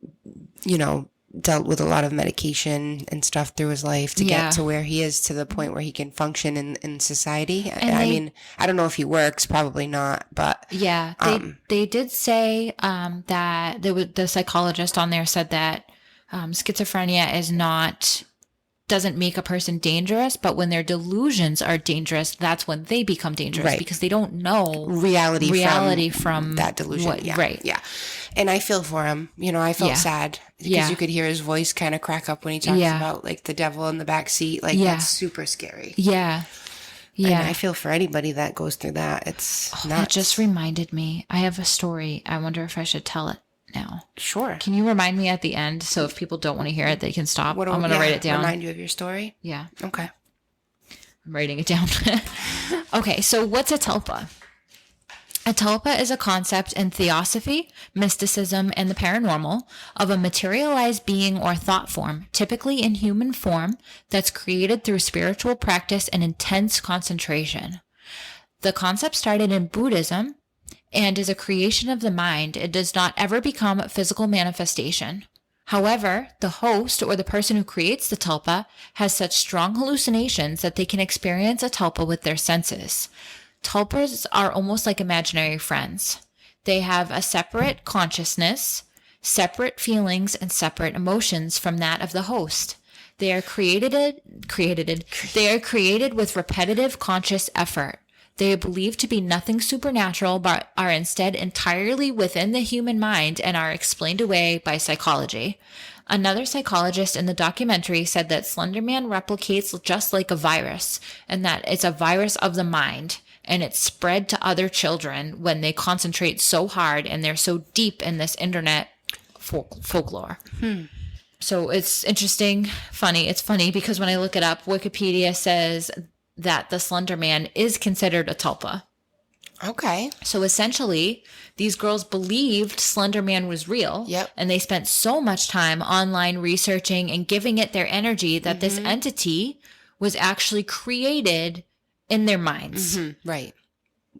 dealt with a lot of medication and stuff through his life to get to where he is, to the point where he can function in society. I mean, I don't know if he works, probably not, but yeah, they did say that the psychologist on there said that schizophrenia doesn't make a person dangerous, but when their delusions are dangerous, that's when they become dangerous because they don't know reality from that delusion. Right. Yeah. And I feel for him. I felt sad because you could hear his voice kind of crack up when he talks about like the devil in the back seat. Like that's super scary. Yeah. Yeah. And I feel for anybody that goes through that. It's nuts. That just reminded me. I have a story. I wonder if I should tell it now. Sure. Can you remind me at the end, so if people don't want to hear it, they can stop? I'm going to write it down. Remind you of your story? Yeah. Okay. I'm writing it down. Okay, so what's a tulpa? A tulpa is a concept in theosophy, mysticism, and the paranormal of a materialized being or thought form, typically in human form, that's created through spiritual practice and intense concentration. The concept started in Buddhism and is a creation of the mind. It does not ever become a physical manifestation. However, the host or the person who creates the tulpa has such strong hallucinations that they can experience a tulpa with their senses. Tulpas are almost like imaginary friends. They have a separate consciousness, separate feelings, and separate emotions from that of the host. They are created with repetitive conscious effort. They are believed to be nothing supernatural, but are instead entirely within the human mind and are explained away by psychology. Another psychologist in the documentary said that Slenderman replicates just like a virus, and that it's a virus of the mind, and it's spread to other children when they concentrate so hard and they're so deep in this internet folklore. So it's interesting, funny. It's funny because when I look it up, Wikipedia says that the Slender Man is considered a tulpa. Okay. So essentially, these girls believed Slender Man was real. Yep. And they spent so much time online researching and giving it their energy that this entity was actually created in their minds. Right.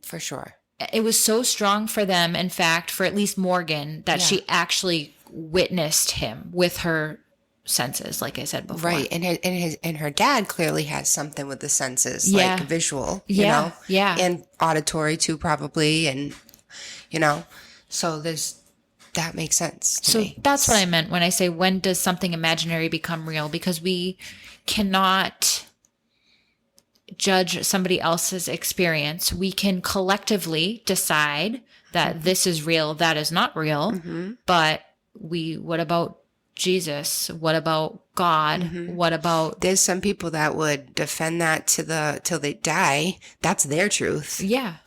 For sure. It was so strong for them, in fact, for at least Morgan, that she actually witnessed him with her senses, like I said before. Right. And her dad clearly has something with the senses, Yeah. like visual, Yeah. you know? Yeah. And auditory too, probably. And, you know, so that makes sense to me. So that's what I meant when I say, when does something imaginary become real? Because we cannot judge somebody else's experience. We can collectively decide that this is real, that is not real. But what about Jesus? What about God? What about... There's some people that would defend that till they die. That's their truth. Yeah.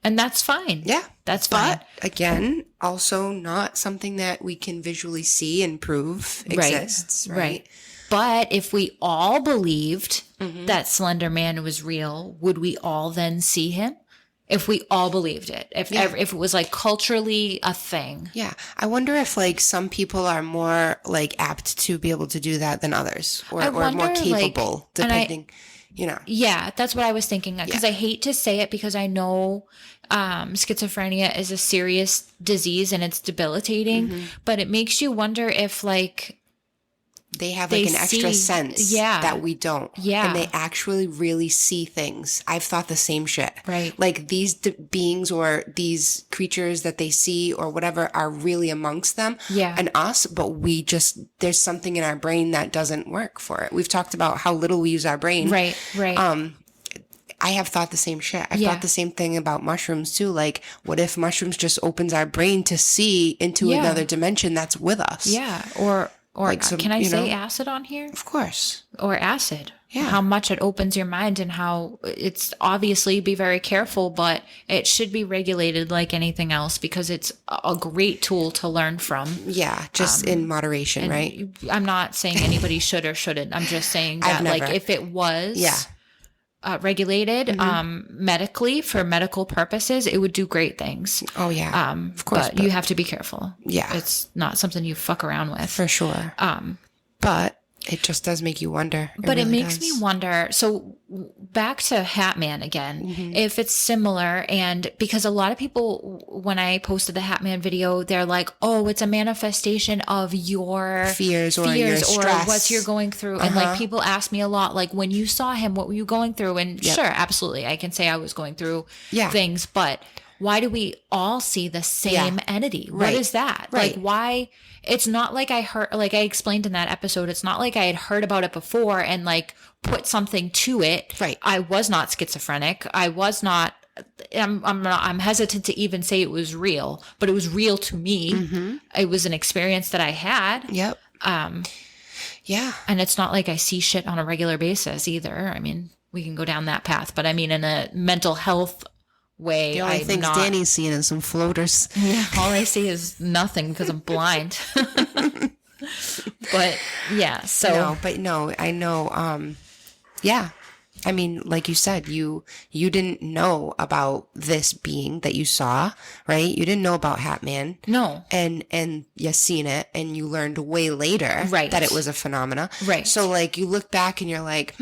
And that's fine. Yeah. That's fine. But again, also not something that we can visually see and prove exists. Right. But if we all believed that Slender Man was real, would we all then see him? If we all believed it, if it was like culturally a thing. Yeah. I wonder if like some people are more like apt to be able to do that than others, or more capable, depending, you know. Yeah, that's what I was thinking. Because I hate to say it, because I know schizophrenia is a serious disease and it's debilitating, but it makes you wonder if like they have like an extra sense that we don't. Yeah. And they actually really see things. I've thought the same shit. Right. Like these beings or these creatures that they see or whatever are really amongst them and us, but there's something in our brain that doesn't work for it. We've talked about how little we use our brain. Right. I have thought the same shit. I've thought the same thing about mushrooms too. Like, what if mushrooms just opens our brain to see into another dimension that's with us? Yeah. Or like some, can I say acid on here? Of course. Or acid. Yeah. How much it opens your mind, and how it's obviously be very careful, but it should be regulated like anything else, because it's a great tool to learn from. Yeah. Just in moderation, right? I'm not saying anybody should or shouldn't. I'm just saying that like if it was regulated medically for medical purposes, it would do great things. Oh yeah. Of course. But you have to be careful. Yeah. It's not something you fuck around with. For sure. But it just does make you wonder. But it makes me wonder. So back to Hat Man again, if it's similar, and because a lot of people, when I posted the Hat Man video, they're like, oh, it's a manifestation of your fears or your stress. Or what you're going through. And like people ask me a lot, like, when you saw him, what were you going through? And sure, absolutely. I can say I was going through things, but why do we all see the same entity? What is that? Right. Like, why? It's not like I heard, like I explained in that episode, it's not like I had heard about it before and like put something to it. Right. I was not schizophrenic. I was not, I'm hesitant to even say it was real, but it was real to me. It was an experience that I had. Yep. Yeah. And it's not like I see shit on a regular basis either. I mean, we can go down that path, but I mean, in a mental health way, the only things Danie's seeing is some floaters. Yeah, all I see is nothing because I'm blind. But yeah, so I know. Yeah, I mean, like you said, you didn't know about this being that you saw, right? You didn't know about Hat Man. No. And you seen it, and you learned way later that it was a phenomena. Right. So like you look back and you're like,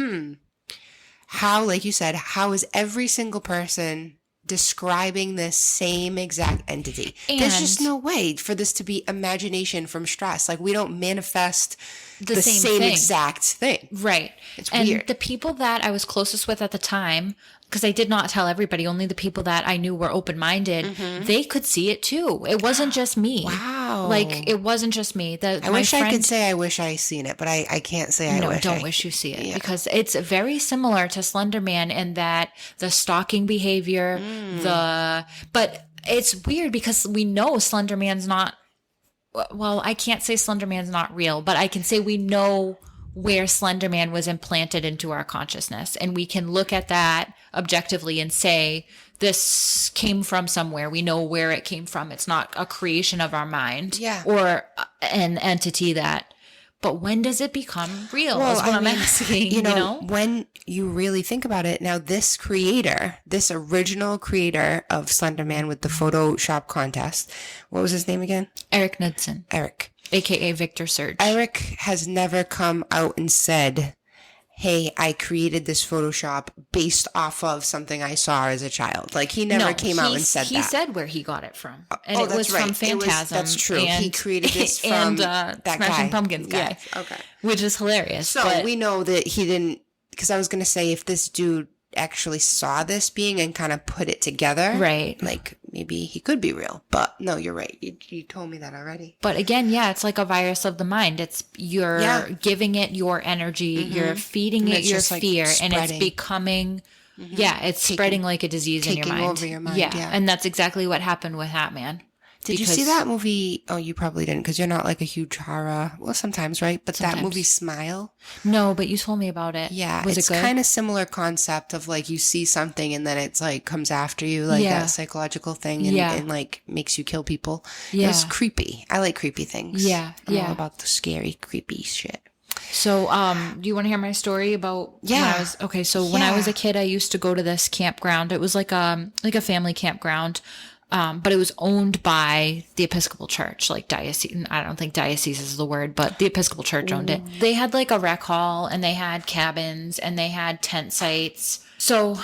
how, like you said, how is every single person describing this same exact entity? And there's just no way for this to be imagination from stress. Like, we don't manifest the same exact thing. Right. It's and weird. The people that I was closest with at the time, because I did not tell everybody, only the people that I knew were open-minded, they could see it too. It wasn't just me. Wow. Like, it wasn't just me. I wish I could say I wish I seen it, but I can't say I wish. No, don't wish you see it, because it's very similar to Slenderman in that the stalking behavior, but it's weird because we know Slenderman's not well, I can't say Slenderman's not real, but I can say we know where Slenderman was implanted into our consciousness. And we can look at that objectively and say, this came from somewhere. We know where it came from. It's not a creation of our mind or an entity that. But when does it become real? Well, is what I'm asking. You know, when you really think about it, now this creator, this original creator of Slenderman with the Photoshop contest, what was his name again? Eric Knudsen. Eric. AKA Victor Surge. Eric has never come out and said, hey, I created this Photoshop based off of something I saw as a child. Like, he never came out and said that. He said where he got it from. And it was from Phantasm. That's true. He created this from and, that Smashing guy. Pumpkins guy. Yes, okay. Which is hilarious. So we know that he didn't, because I was going to say, if this dude actually saw this being and kind of put it together, right? Like, maybe he could be real. But no, you're right. You told me that already. But again, it's like a virus of the mind. It's you're giving it your energy, you're feeding it your fear, and it's becoming it's spreading like a disease in your mind. Taking over your mind. Yeah. And that's exactly what happened with Hat Man. Did you see that movie? Oh, you probably didn't, because you're not like a huge horror. Well, sometimes, right? But that movie, Smile. No, but you told me about it. Yeah. Was it good? It's kind of similar concept of like you see something and then it's like comes after you, like that psychological thing, and like makes you kill people. Yeah. It's creepy. I like creepy things. Yeah. I'm all about the scary, creepy shit. So, do you want to hear my story about when I was, when I was a kid, I used to go to this campground. It was like a family campground. But it was owned by the Episcopal Church, like diocese. I don't think diocese is the word, but the Episcopal Church owned it. They had like a rec hall, and they had cabins, and they had tent sites. So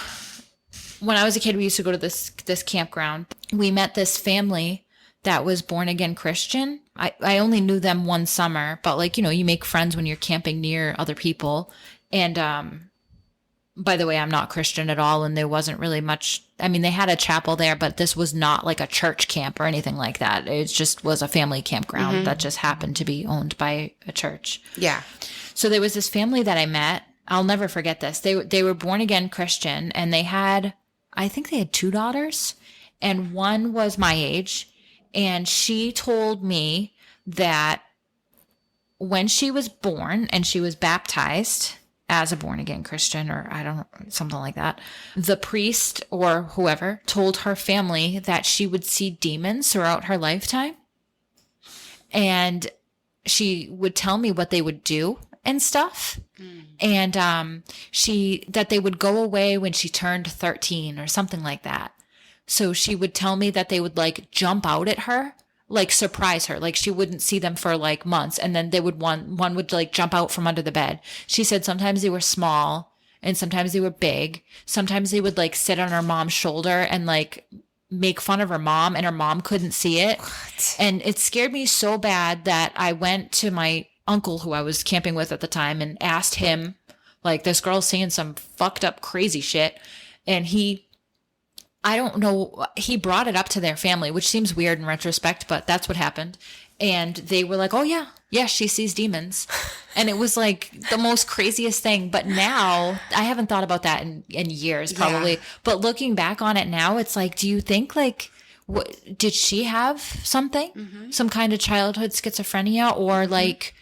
when I was a kid, we used to go to this campground. We met this family that was born again Christian. I only knew them one summer, but like, you make friends when you're camping near other people. And by the way, I'm not Christian at all, and there wasn't really much. I mean, they had a chapel there, but this was not like a church camp or anything like that. It just was a family campground that just happened to be owned by a church. Yeah. So there was this family that I met. I'll never forget this. They were born again Christian, and I think they had 2 daughters, and one was my age, and she told me that when she was born and she was baptized as a born-again Christian, or I don't know, something like that, the priest or whoever told her family that she would see demons throughout her lifetime. And she would tell me what they would do and stuff. And that they would go away when she turned 13 or something like that. So she would tell me that they would like jump out at her, like surprise her, like she wouldn't see them for like months, and then one would like jump out from under the bed. She said sometimes they were small and sometimes they were big. Sometimes they would like sit on her mom's shoulder and like make fun of her mom, and her mom couldn't see it. What? And it scared me so bad that I went to my uncle, who I was camping with at the time, and asked him, like, this girl's saying some fucked up crazy shit. And I don't know, he brought it up to their family, which seems weird in retrospect, but that's what happened. And they were like, oh yeah, she sees demons. And it was like the most craziest thing. But now, I haven't thought about that in years probably. Yeah. But looking back on it now, it's like, do you think like, did she have something? Some kind of childhood schizophrenia? Or like,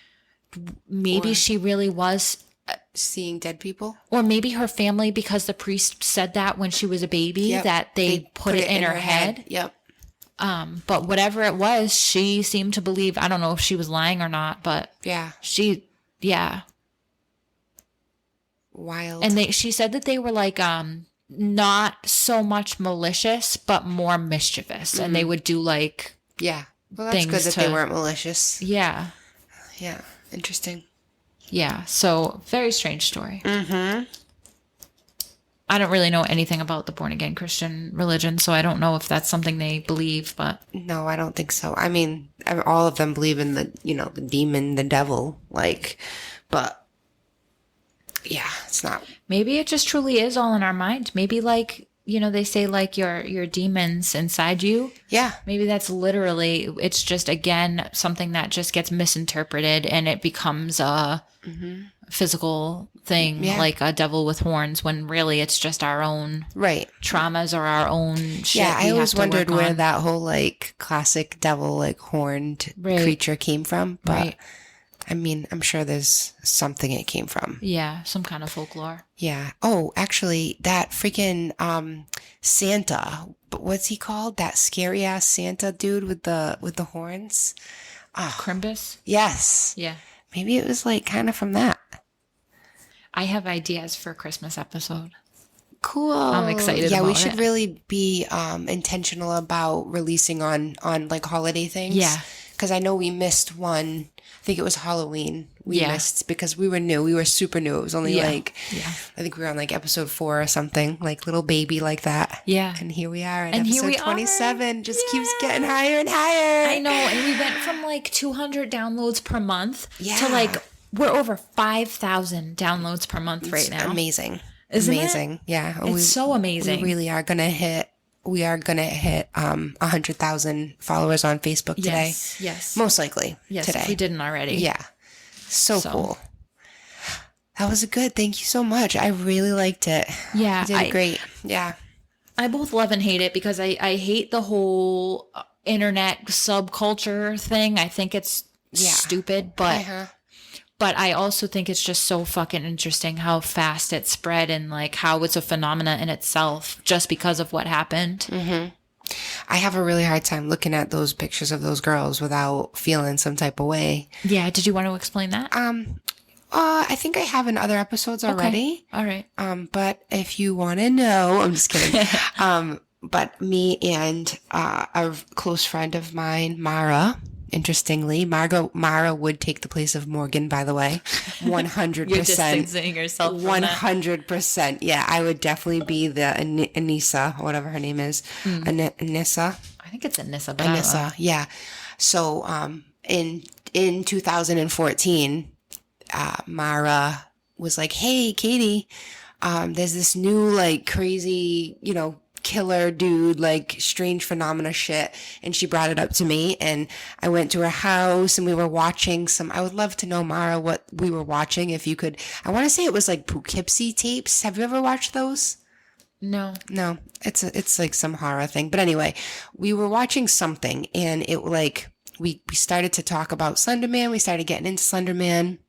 maybe she really was seeing dead people, or maybe her family, because the priest said that when she was a baby, that they put it in her head. Yep. But whatever it was, she seemed to believe. I don't know if she was lying or not, but wild. And she said that they were like not so much malicious, but more mischievous, and they would do like well, that's good that they weren't malicious. Yeah. Interesting. Yeah, so very strange story. I don't really know anything about the born-again Christian religion, so I don't know if that's something they believe, but... No, I don't think so. I mean, all of them believe in the demon, the devil, like, but, yeah, it's not... Maybe it just truly is all in our mind. Maybe, like, they say, like, your demons inside you. Yeah. Maybe that's literally, it's just, again, something that just gets misinterpreted, and it becomes physical thing, Yeah. like a devil with horns, when really it's just our own Right. traumas or our own shit. Yeah, I we always have to wondered work where on. that whole like classic devil like horned Right. creature came from, but Right. I mean, I'm sure there's something it came from. Yeah, some kind of folklore. Yeah. Oh, actually, that freaking Santa, but what's he called? That scary ass Santa dude with the horns? Crimbus? Yes. Yeah. Maybe it was like kind of from that. I have ideas for a Christmas episode. Cool. I'm excited Yeah, we about should it. really be intentional about releasing on like holiday things. Yeah. Because I know we missed one. I think it was Halloween. We Yeah. missed because we were new. We were super new. It was only Yeah. like, Yeah. I think we were on like episode 4 or something, like little baby like that. Yeah. And here we are at And here episode we are. 27. Just keeps Yeah. getting higher and higher. I know, and we went from like 200 downloads per month Yeah. to like we're over 5,000 downloads per month right now. Amazing. Isn't it? Amazing. Yeah. It's so amazing. We really are gonna hit. We are gonna hit 100,000 followers on Facebook today. Yes, yes, Most likely yes. today. If we didn't already. Yeah. So So. cool. That was good. Thank you so much. I really liked it. Yeah, You did great. Yeah. I both love and hate it because I hate the whole internet subculture thing. I think it's Yeah. stupid, but Uh-huh. but I also think it's just so fucking interesting how fast it spread and like how it's a phenomena in itself just because of what happened. I have a really hard time looking at those pictures of those girls without feeling some type of way. Yeah. Did you want to explain that? I think I have in other episodes already. All right. But if you want to know, I'm just kidding. But me and a close friend of mine, Mara, interestingly, Mara would take the place of Morgan, by the way. 100%. You're distancing yourself from that. 100%. Yeah, I would definitely be the Anissa, whatever her name is. Anissa. I think it's Anissa, but I don't know. Anissa, yeah. So in 2014, Mara was like, "Hey, Katie, there's this new like crazy, killer dude, like strange phenomena shit." And she brought it up to me, and I went to her house, and we were watching some. I would love to know, Mara, what we were watching. If you could, I want to say it was like Poughkeepsie tapes. Have you ever watched those? No. No, it's like some horror thing. But anyway, we were watching something, and it like we started to talk about Slenderman. We started getting into Slenderman,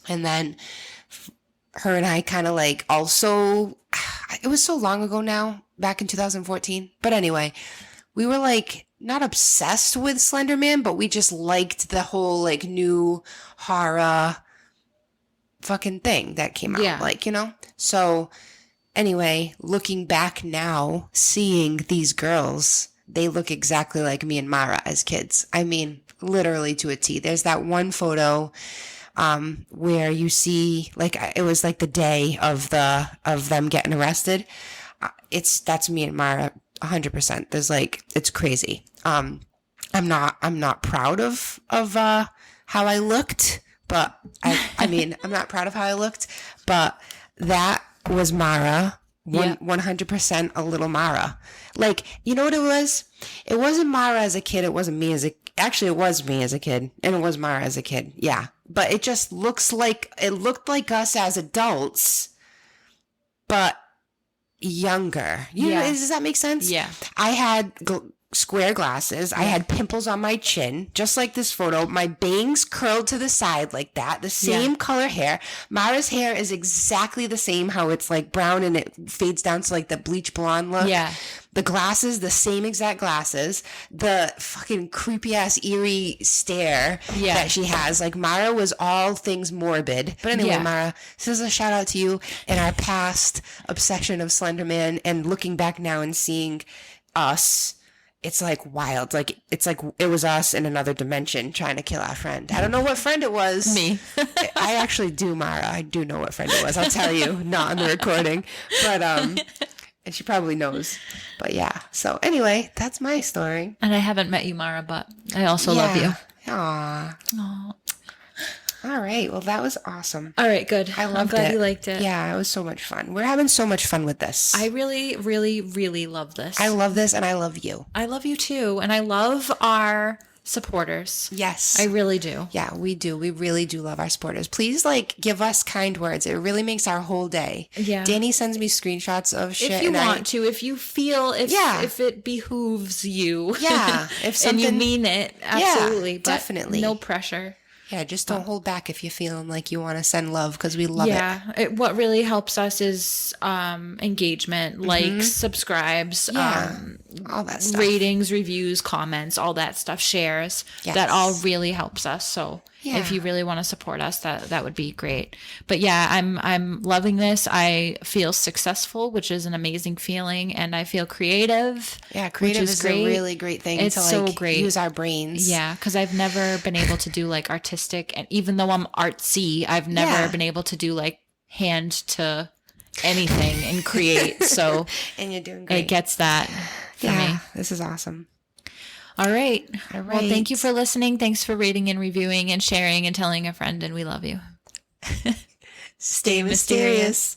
and then her and I kind of like also. It was so long ago now, back in 2014. But anyway, we were like not obsessed with Slenderman, but we just liked the whole like new horror fucking thing that came out. Yeah. So anyway, looking back now, seeing these girls, they look exactly like me and Mara as kids. I mean, literally to a T. There's that one photo where you see like it was like the day of them getting arrested. That's me and Mara 100%. There's like it's crazy. I'm not proud of how I looked, but I mean I'm not proud of how I looked, but that was Mara. 100% a little Mara. Like, you know what it was? It wasn't Mara as a kid. It wasn't me actually it was me as a kid, and it was Mara as a kid. Yeah. But it just looked like us as adults, but younger. Does that make sense? Yeah. I had square glasses. I had pimples on my chin, just like this photo. My bangs curled to the side like that. The same color hair. Mara's hair is exactly the same, how it's like brown and it fades down to like the bleach blonde look. Yeah. The glasses, the same exact glasses. The fucking creepy ass eerie stare that she has. Like Mara was all things morbid. But anyway, Mara, this is a shout out to you and our past obsession of Slenderman, and looking back now and seeing us. It's like wild. Like it's like it was us in another dimension trying to kill our friend. I don't know what friend it was. Me. I actually do, Mara. I do know what friend it was. I'll tell you, not on the recording. But and she probably knows. But yeah. So anyway, that's my story. And I haven't met you, Mara, but I also love you. Aw. All right. Well, that was awesome. All right, good. I loved I'm glad it. you liked it. Yeah, it was so much fun. We're having so much fun with this. I really, really, really love this. I love this, and I love you. I love you too. And I love our supporters. Yes. I really do. Yeah, we do. We really do love our supporters. Please, like, give us kind words. It really makes our whole day. Yeah. Danie sends me screenshots of shit. If you want to, if you feel, if it behooves you. Yeah. If something, and you mean it, absolutely. Yeah, but definitely. No pressure. Yeah, just don't hold back if you're feeling like you want to send love, because we love it. Yeah, what really helps us is engagement, likes, subscribes, all that stuff. ratings, reviews, comments, all that stuff, shares. Yes. That all really helps us. So if you really want to support us, that would be great. But yeah, I'm loving this. I feel successful, which is an amazing feeling, and I feel creative. Yeah, creative is great. a really great thing It's to so like great. use our brains. Yeah, because I've never been able to do like artistic, and even though I'm artsy, I've never been able to do like hand to anything and create. So and you're doing great. It gets that for me. This is awesome. All right. All right. Well, thank you for listening. Thanks for rating and reviewing and sharing and telling a friend, and we love you. Stay mysterious.